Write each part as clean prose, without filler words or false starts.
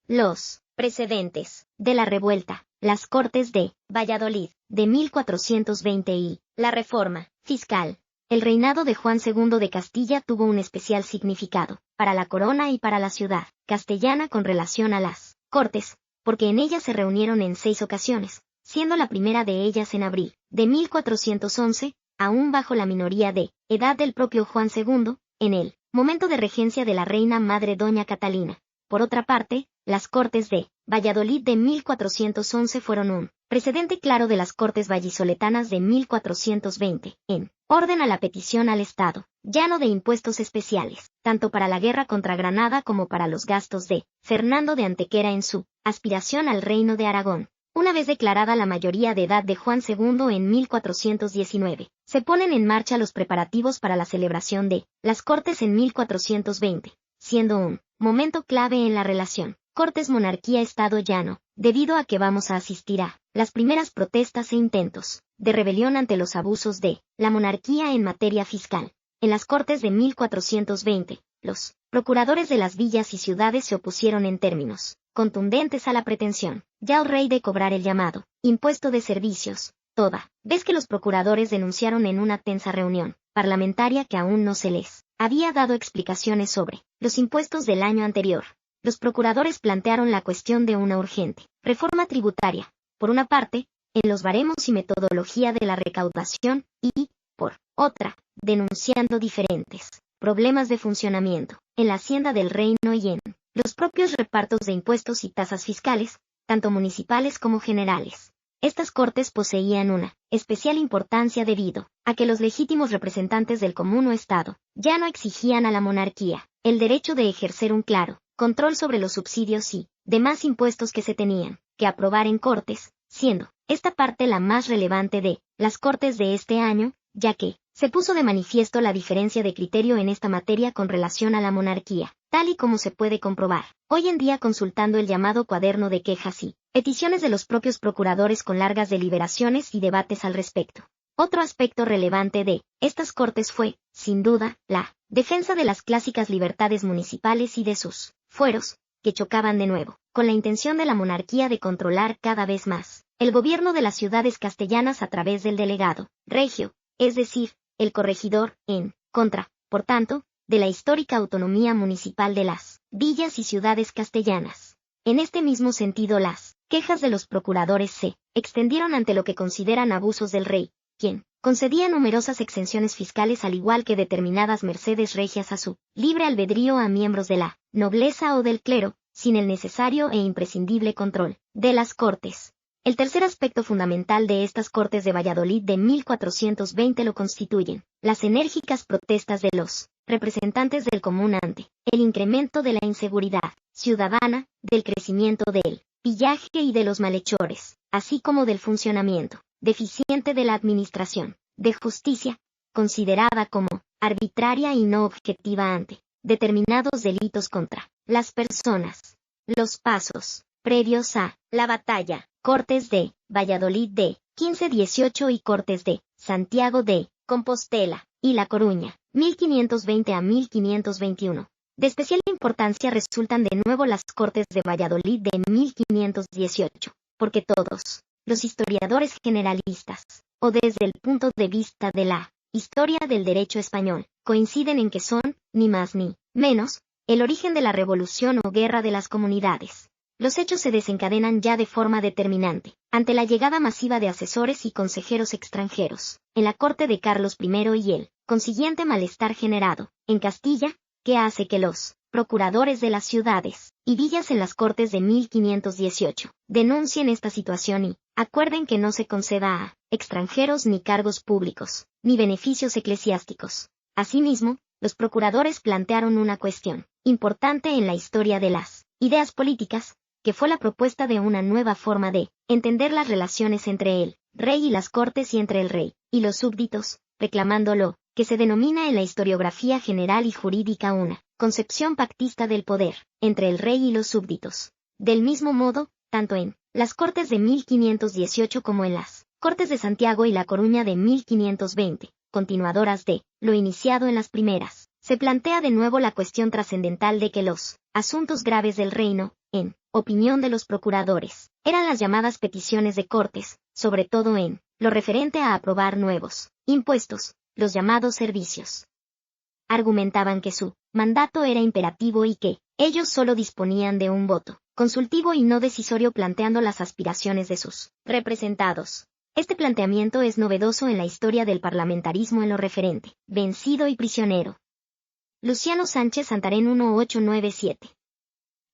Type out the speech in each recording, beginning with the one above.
Los precedentes de la revuelta, las Cortes de Valladolid, de 1420 y la reforma fiscal. El reinado de Juan II de Castilla tuvo un especial significado para la corona y para la ciudad castellana con relación a las Cortes, porque en ellas se reunieron en 6 ocasiones, siendo la primera de ellas en abril de 1411, aún bajo la minoría de edad del propio Juan II, en el momento de regencia de la reina madre doña Catalina. Por otra parte, las Cortes de Valladolid de 1411 fueron un precedente claro de las Cortes vallisoletanas de 1420, en orden a la petición al Estado, llano de impuestos especiales, tanto para la guerra contra Granada como para los gastos de Fernando de Antequera en su aspiración al reino de Aragón. Una vez declarada la mayoría de edad de Juan II en 1419, se ponen en marcha los preparativos para la celebración de las Cortes en 1420, siendo un momento clave en la relación Cortes-monarquía-Estado llano, debido a que vamos a asistir a las primeras protestas e intentos de rebelión ante los abusos de la monarquía en materia fiscal. En las Cortes de 1420, los procuradores de las villas y ciudades se opusieron en términos contundentes a la pretensión ya el rey de cobrar el llamado impuesto de servicios, toda vez que los procuradores denunciaron en una tensa reunión parlamentaria que aún no se les había dado explicaciones sobre los impuestos del año anterior. Los procuradores plantearon la cuestión de una urgente reforma tributaria, por una parte, en los baremos y metodología de la recaudación, y, por otra, denunciando diferentes problemas de funcionamiento en la hacienda del reino y en los propios repartos de impuestos y tasas fiscales, tanto municipales como generales. Estas Cortes poseían una especial importancia debido a que los legítimos representantes del común o Estado ya no exigían a la monarquía el derecho de ejercer un claro control sobre los subsidios y demás impuestos que se tenían que aprobar en Cortes, siendo esta parte la más relevante de las Cortes de este año, ya que se puso de manifiesto la diferencia de criterio en esta materia con relación a la monarquía, tal y como se puede comprobar hoy en día consultando el llamado cuaderno de quejas y peticiones de los propios procuradores con largas deliberaciones y debates al respecto. Otro aspecto relevante de estas Cortes fue, sin duda, la defensa de las clásicas libertades municipales y de sus fueros, que chocaban de nuevo con la intención de la monarquía de controlar cada vez más el gobierno de las ciudades castellanas a través del delegado regio, es decir, el corregidor, en contra, por tanto, de la histórica autonomía municipal de las villas y ciudades castellanas. En este mismo sentido, las quejas de los procuradores se extendieron ante lo que consideran abusos del rey, quien concedía numerosas exenciones fiscales al igual que determinadas mercedes regias a su libre albedrío a miembros de la nobleza o del clero, sin el necesario e imprescindible control de las Cortes. El tercer aspecto fundamental de estas Cortes de Valladolid de 1420 lo constituyen las enérgicas protestas de los representantes del común ante el incremento de la inseguridad ciudadana, del crecimiento del pillaje y de los malhechores, así como del funcionamiento deficiente de la administración de justicia, considerada como arbitraria y no objetiva ante determinados delitos contra las personas. Los pasos previos a la batalla, Cortes de Valladolid de 1518 y Cortes de Santiago de Compostela y La Coruña, 1520 a 1521. De especial importancia resultan de nuevo las Cortes de Valladolid de 1518, porque todos los historiadores generalistas, o desde el punto de vista de la historia del derecho español, coinciden en que son, ni más ni menos, el origen de la revolución o guerra de las comunidades. Los hechos se desencadenan ya de forma determinante, ante la llegada masiva de asesores y consejeros extranjeros, en la corte de Carlos I y el consiguiente malestar generado, en Castilla, que hace que los procuradores de las ciudades y villas en las Cortes de 1518 denuncien esta situación y acuerden que no se conceda a extranjeros ni cargos públicos, ni beneficios eclesiásticos. Asimismo, los procuradores plantearon una cuestión importante en la historia de las ideas políticas, que fue la propuesta de una nueva forma de entender las relaciones entre el rey y las Cortes y entre el rey y los súbditos, reclamando lo que se denomina en la historiografía general y jurídica una concepción pactista del poder entre el rey y los súbditos. Del mismo modo, tanto en las Cortes de 1518 como en las Cortes de Santiago y La Coruña de 1520, continuadoras de lo iniciado en las primeras, se plantea de nuevo la cuestión trascendental de que los asuntos graves del reino en opinión de los procuradores, eran las llamadas peticiones de Cortes, sobre todo en lo referente a aprobar nuevos impuestos, los llamados servicios. Argumentaban que su mandato era imperativo y que ellos solo disponían de un voto consultivo y no decisorio planteando las aspiraciones de sus representados. Este planteamiento es novedoso en la historia del parlamentarismo en lo referente, vencido y prisionero. Luciano Sánchez Santarén 1897.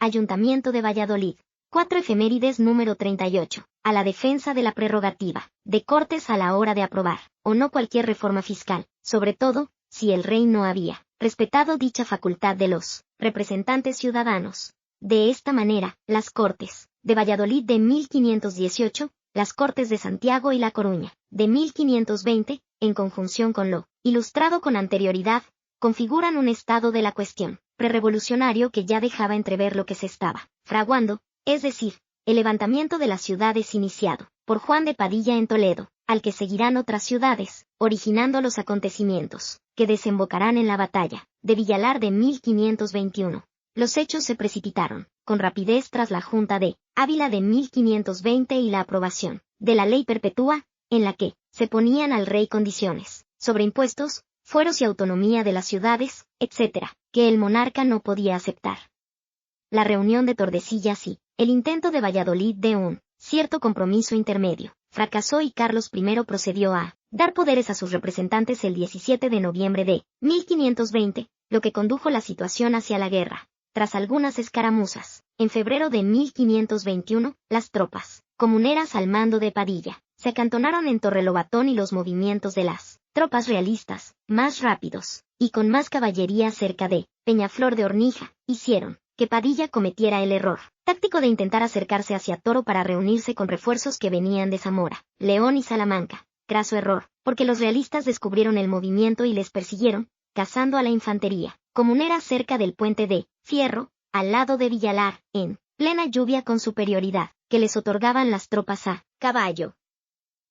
Ayuntamiento de Valladolid. 4 efemérides número 38. A la defensa de la prerrogativa de Cortes a la hora de aprobar o no cualquier reforma fiscal, sobre todo, si el rey no había respetado dicha facultad de los representantes ciudadanos. De esta manera, las Cortes de Valladolid de 1518, las Cortes de Santiago y La Coruña, de 1520, en conjunción con lo ilustrado con anterioridad, configuran un estado de la cuestión prerevolucionario que ya dejaba entrever lo que se estaba fraguando, es decir, el levantamiento de las ciudades iniciado por Juan de Padilla en Toledo, al que seguirán otras ciudades, originando los acontecimientos que desembocarán en la batalla de Villalar de 1521. Los hechos se precipitaron con rapidez tras la Junta de Ávila de 1520 y la aprobación de la Ley Perpetua, en la que se ponían al rey condiciones sobre impuestos, fueros y autonomía de las ciudades, etc., que el monarca no podía aceptar. La reunión de Tordesillas y el intento de Valladolid de un cierto compromiso intermedio fracasó y Carlos I procedió a dar poderes a sus representantes el 17 de noviembre de 1520, lo que condujo la situación hacia la guerra. Tras algunas escaramuzas, en febrero de 1521, las tropas comuneras al mando de Padilla se acantonaron en Torrelobatón y los movimientos de las tropas realistas, más rápidos y con más caballería cerca de Peñaflor de Hornija, hicieron que Padilla cometiera el error táctico de intentar acercarse hacia Toro para reunirse con refuerzos que venían de Zamora, León y Salamanca. Craso error, porque los realistas descubrieron el movimiento y les persiguieron, cazando a la infantería comunera cerca del puente de Fierro, al lado de Villalar, en plena lluvia con superioridad que les otorgaban las tropas a caballo.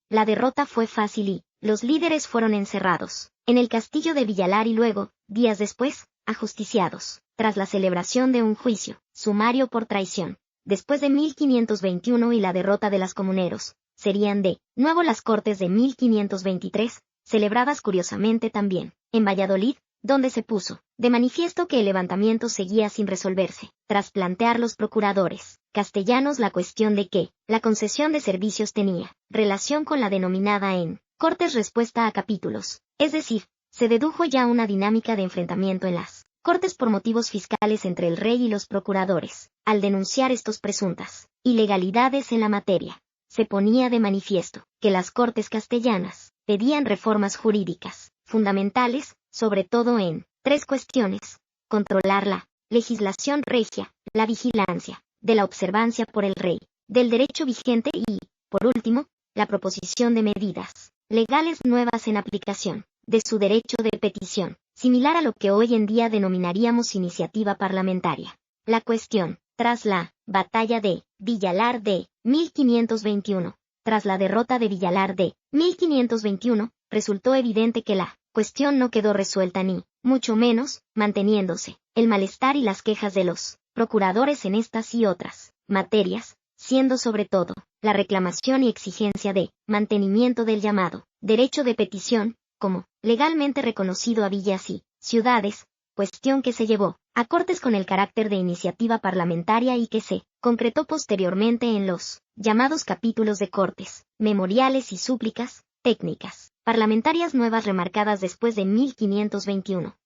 La derrota fue fácil y los líderes fueron encerrados en el castillo de Villalar y luego, días después, ajusticiados, tras la celebración de un juicio sumario por traición. Después de 1521 y la derrota de las comuneros, serían de nuevo las Cortes de 1523, celebradas curiosamente también en Valladolid, donde se puso de manifiesto que el levantamiento seguía sin resolverse, tras plantear los procuradores castellanos la cuestión de que la concesión de servicios tenía relación con la denominada en Cortes respuesta a capítulos, es decir, se dedujo ya una dinámica de enfrentamiento en las Cortes por motivos fiscales entre el rey y los procuradores. Al denunciar estos presuntas ilegalidades en la materia, se ponía de manifiesto que las Cortes castellanas pedían reformas jurídicas fundamentales, sobre todo en 3 cuestiones: controlar la legislación regia, la vigilancia de la observancia por el rey del derecho vigente y, por último, la proposición de medidas legales nuevas en aplicación de su derecho de petición, similar a lo que hoy en día denominaríamos iniciativa parlamentaria. La cuestión, tras la batalla de Villalar de 1521, tras la derrota de Villalar de 1521, resultó evidente que la cuestión no quedó resuelta ni, mucho menos, manteniéndose el malestar y las quejas de los procuradores en estas y otras materias, siendo sobre todo la reclamación y exigencia de mantenimiento del llamado derecho de petición, como legalmente reconocido a villas y ciudades, cuestión que se llevó a Cortes con el carácter de iniciativa parlamentaria y que se concretó posteriormente en los llamados capítulos de Cortes, memoriales y súplicas técnicas parlamentarias nuevas remarcadas después de 1521.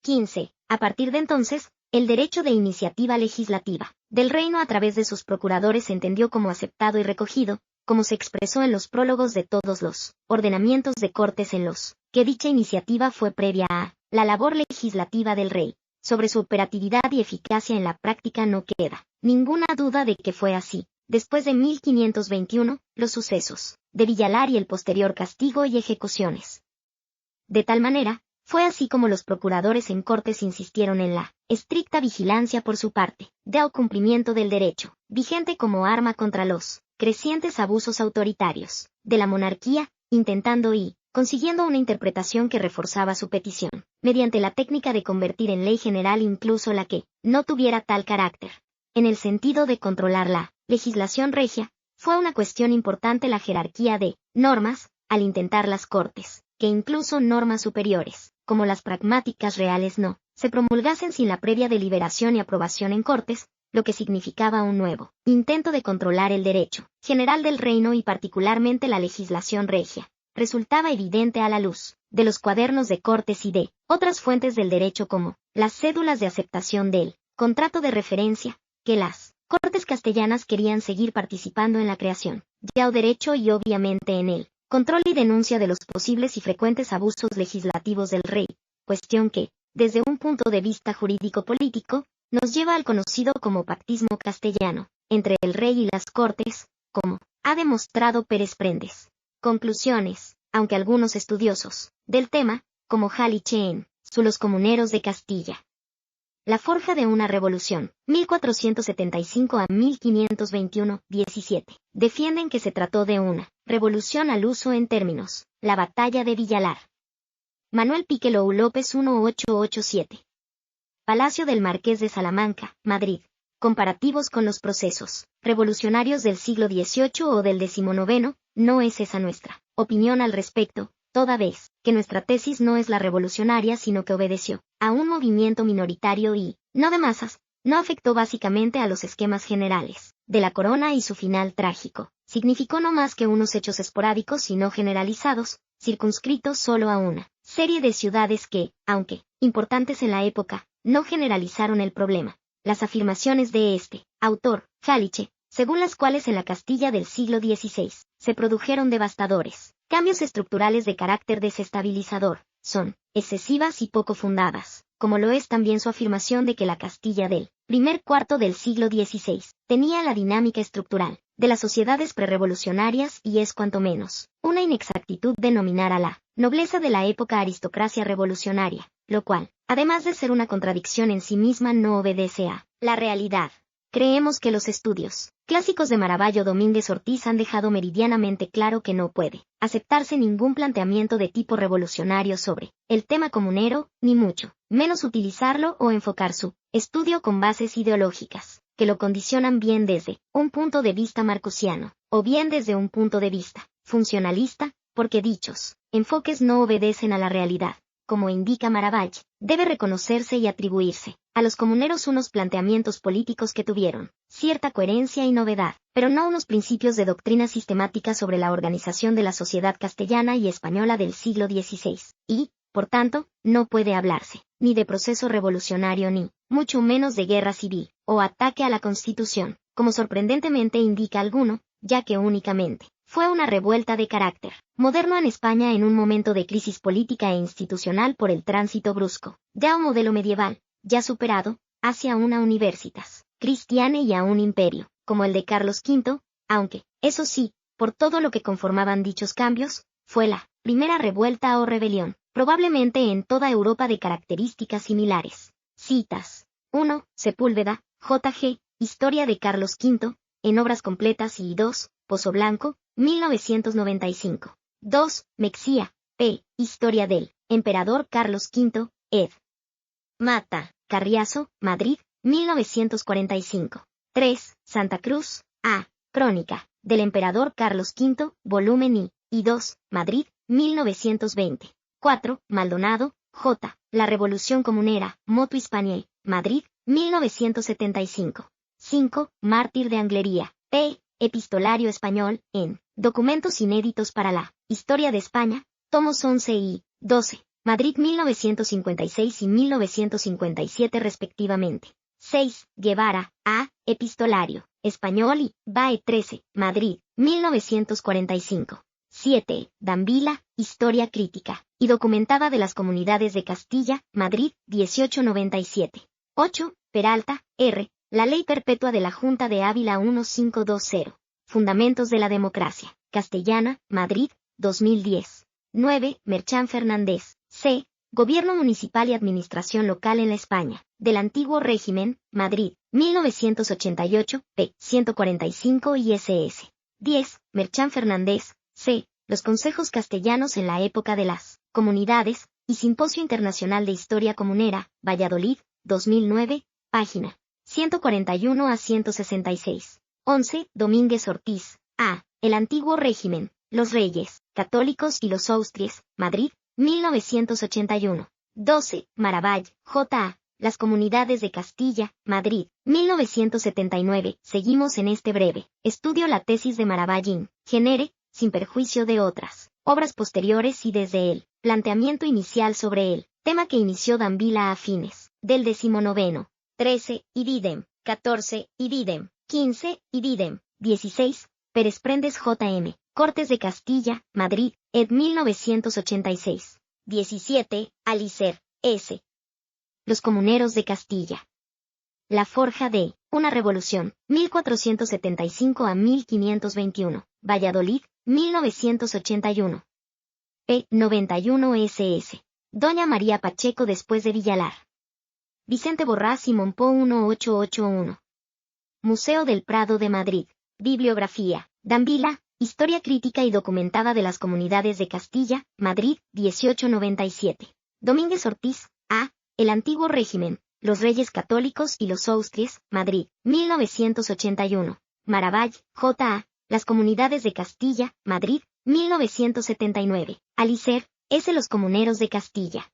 15. A partir de entonces, el derecho de iniciativa legislativa del reino a través de sus procuradores se entendió como aceptado y recogido, como se expresó en los prólogos de todos los ordenamientos de Cortes en los que dicha iniciativa fue previa a la labor legislativa del rey. Sobre su operatividad y eficacia en la práctica no queda ninguna duda de que fue así. Después de 1521, los sucesos de Villalar y el posterior castigo y ejecuciones. De tal manera, fue así como los procuradores en Cortes insistieron en la estricta vigilancia por su parte, del cumplimiento del derecho, vigente como arma contra los crecientes abusos autoritarios de la monarquía, intentando y consiguiendo una interpretación que reforzaba su petición, mediante la técnica de convertir en ley general incluso la que no tuviera tal carácter. en el sentido de controlar la legislación regia, fue una cuestión importante la jerarquía de normas, al intentar las Cortes, que incluso normas superiores, como las pragmáticas reales no, se promulgasen sin la previa deliberación y aprobación en Cortes, lo que significaba un nuevo intento de controlar el derecho general del reino y particularmente la legislación regia. Resultaba evidente a la luz de los cuadernos de Cortes y de otras fuentes del derecho como las cédulas de aceptación del contrato de referencia, que las Cortes castellanas querían seguir participando en la creación de derecho y obviamente en el control y denuncia de los posibles y frecuentes abusos legislativos del rey, cuestión que, desde un punto de vista jurídico-político, nos lleva al conocido como pactismo castellano, entre el rey y las Cortes, como ha demostrado Pérez Prendes. Conclusiones, aunque algunos estudiosos del tema, como Haliche en Los comuneros de Castilla. La forja de una revolución, 1475 a 1521, 17, defienden que se trató de una revolución al uso en términos, la batalla de Villalar. Manuel Piquelou López 1887. Palacio del Marqués de Salamanca, Madrid. Comparativos con los procesos revolucionarios del siglo XVIII o del XIX, no es esa nuestra opinión al respecto, toda vez que nuestra tesis no es la revolucionaria sino que obedeció a un movimiento minoritario y, no de masas, no afectó básicamente a los esquemas generales de la corona y su final trágico. Significó no más que unos hechos esporádicos y no generalizados, circunscritos solo a una serie de ciudades que, aunque importantes en la época, no generalizaron el problema. Las afirmaciones de este autor, Haliche, según las cuales en la Castilla del siglo XVI se produjeron devastadores cambios estructurales de carácter desestabilizador, son excesivas y poco fundadas, como lo es también su afirmación de que la Castilla del primer cuarto del siglo XVI tenía la dinámica estructural de las sociedades prerevolucionarias y es cuanto menos una inexactitud denominar a la nobleza de la época aristocracia revolucionaria, lo cual, además de ser una contradicción en sí misma, no obedece a la realidad. Creemos que los estudios clásicos de Maravallo Domínguez Ortiz han dejado meridianamente claro que no puede aceptarse ningún planteamiento de tipo revolucionario sobre el tema comunero, ni mucho menos utilizarlo o enfocar su estudio con bases ideológicas que lo condicionan bien desde un punto de vista marcusiano, o bien desde un punto de vista funcionalista, porque dichos enfoques no obedecen a la realidad. Como indica Maravallo, debe reconocerse y atribuirse a los comuneros unos planteamientos políticos que tuvieron cierta coherencia y novedad, pero no unos principios de doctrina sistemática sobre la organización de la sociedad castellana y española del siglo XVI, y, por tanto, no puede hablarse ni de proceso revolucionario ni, mucho menos de guerra civil, o ataque a la Constitución, como sorprendentemente indica alguno, ya que únicamente fue una revuelta de carácter moderno en España en un momento de crisis política e institucional por el tránsito brusco, de un modelo medieval, ya superado, hacia una universitas cristiana y a un imperio, como el de Carlos V, aunque, eso sí, por todo lo que conformaban dichos cambios, fue la primera revuelta o rebelión, probablemente en toda Europa de características similares. Citas. 1. Sepúlveda, J.G., Historia de Carlos V, en obras completas y 2. Pozoblanco, 1995. 2. Mexía, P. Historia del Emperador Carlos V, ed. Mata, Carriazo, Madrid, 1945. 3. Santa Cruz, A. Crónica del Emperador Carlos V, volumen I, y 2. Madrid, 1920. 4. Maldonado, J. La Revolución Comunera, Motu Hispaniae, Madrid, 1975. 5. Mártir de Anglería, P. Epistolario Español, en Documentos Inéditos para la Historia de España, tomos 11 y 12, Madrid 1956 y 1957 respectivamente. 6. Guevara, A. Epistolario Español y Bae 13, Madrid, 1945. 7. Dambila, Historia Crítica y Documentada de las Comunidades de Castilla, Madrid, 1897. 8. Peralta, R. La Ley Perpetua de la Junta de Ávila 1520. Fundamentos de la Democracia Castellana, Madrid, 2010. 9. Merchán Fernández, C. Gobierno Municipal y Administración Local en la España del Antiguo Régimen, Madrid, 1988, p. 145 y ss. 10. Merchán Fernández, C. Los Consejos Castellanos en la Época de las Comunidades y Simposio Internacional de Historia Comunera, Valladolid, 2009, página 141 a 166. 11. Domínguez Ortiz, A. El antiguo régimen, los reyes, católicos y los Austries, Madrid, 1981. 12. Maravall, J.A. Las comunidades de Castilla, Madrid, 1979. Seguimos en este breve estudio la tesis de Maravall genere, sin perjuicio de otras obras posteriores y desde el planteamiento inicial sobre el tema que inició Dávila a fines del 19. 13. Idem. 14. Idem. 15. Idem. 16. Pérez Prendes J.M. Cortes de Castilla, Madrid, ed. 1986. 17. Alicer, S. Los comuneros de Castilla. La forja de una revolución, 1475 a 1521. Valladolid, 1981. P. 91 SS. Doña María Pacheco después de Villalar. Vicente Borrás y Monpó 1881. Museo del Prado de Madrid. Bibliografía. Dávila, Historia crítica y documentada de las comunidades de Castilla, Madrid, 1897. Domínguez Ortiz, A. El antiguo régimen, los reyes católicos y los Austries, Madrid, 1981. Maravall, J.A. Las comunidades de Castilla, Madrid, 1979. Alicer, S. Los comuneros de Castilla.